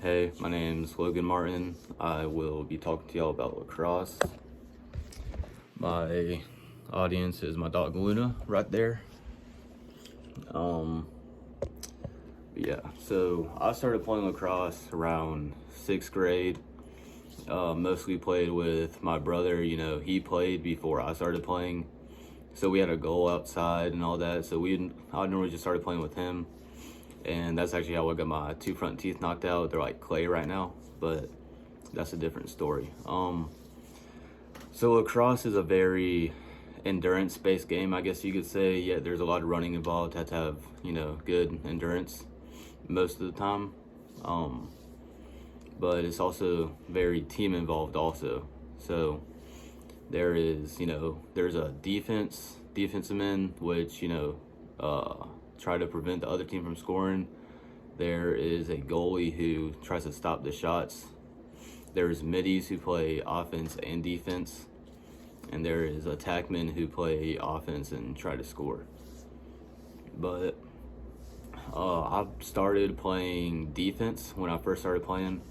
Hey, my name's Logan Martin. I will be talking to y'all about lacrosse. My audience is my dog Luna right there. Yeah, so I started playing lacrosse around 6th grade. Mostly played with my brother. He played before I started playing. So we had a goal outside and all that. So I normally just started playing with him. And that's actually how I got my 2 front teeth knocked out. They're like clay right now, but that's a different story. So lacrosse is a very endurance-based game, I guess you could say. Yeah, there's a lot of running involved. You have to have, good endurance most of the time. But it's also very team involved also. So there is, there's a defensive men, which, try to prevent the other team from scoring. There is a goalie who tries to stop the shots. There's middies who play offense and defense. And there is attackmen who play offense and try to score. But I started playing defense when I first started playing.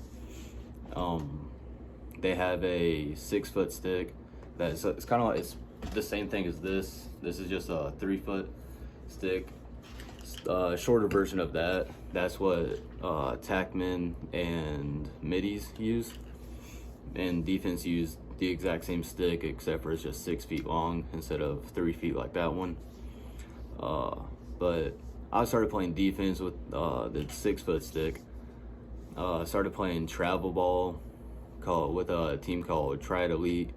They have a 6-foot stick it's kind of like, it's the same thing as this. This is just a 3-foot stick. Shorter version of that. That's what attackmen and middies use. And defense use the exact same stick, except for it's just 6 feet long instead of 3 feet like that one. But I started playing defense with the 6-foot stick. Started playing travel ball with a team called Triad Elite,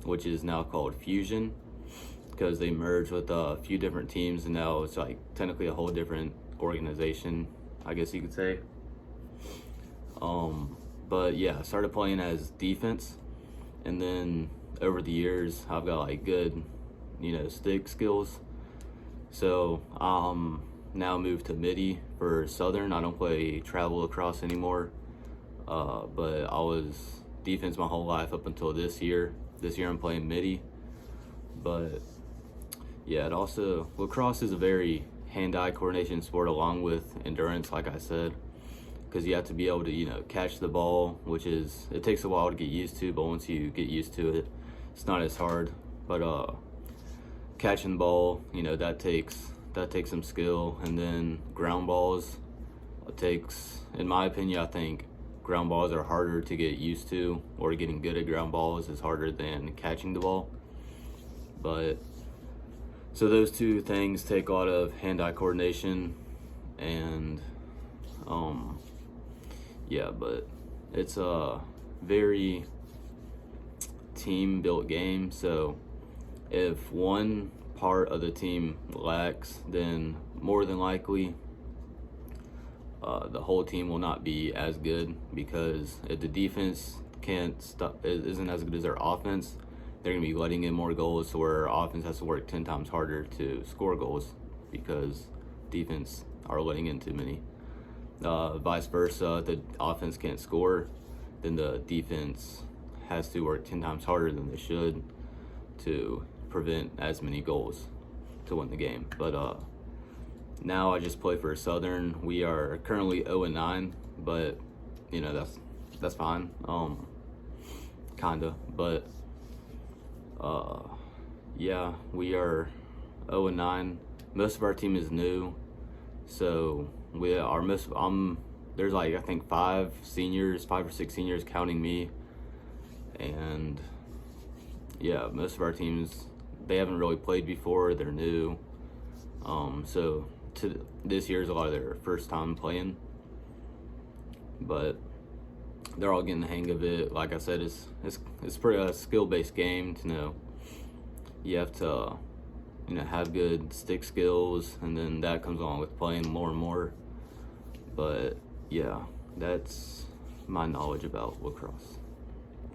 which is now called Fusion, because they merged with a few different teams, and now it's like technically a whole different organization, I guess you could say. But yeah, I started playing as defense, and then over the years I've got like good, stick skills. So now moved to midi for Southern. I don't play travel lacrosse anymore, but I was defense my whole life up until this year. This year I'm playing midi. But yeah, lacrosse is a very hand-eye coordination sport along with endurance, like I said, because you have to be able to, catch the ball, it takes a while to get used to, but once you get used to it, it's not as hard. But catching the ball, that takes some skill. And then ground balls, in my opinion, I think ground balls are harder to get used to, or getting good at ground balls is harder than catching the ball. But so those two things take a lot of hand-eye coordination, and yeah, but it's a very team-built game. So if one part of the team lacks, then more than likely the whole team will not be as good, because if the defense isn't as good as their offense, they're going to be letting in more goals, so where offense has to work 10 times harder to score goals because defense are letting in too many. Vice versa, if the offense can't score, then the defense has to work 10 times harder than they should to prevent as many goals to win the game. But now I just play for Southern. We are currently 0-9, but that's fine. Kinda, but yeah, we are 0-9. Most of our team is new, so there's like, I think 5 or 6 seniors counting me, and yeah, most of our teams, they haven't really played before, they're new. So this year is a lot of their first time playing, but they're all getting the hang of it. Like I said, it's pretty a skill-based game. You have to have good stick skills, and then that comes along with playing more and more. But yeah, that's my knowledge about lacrosse.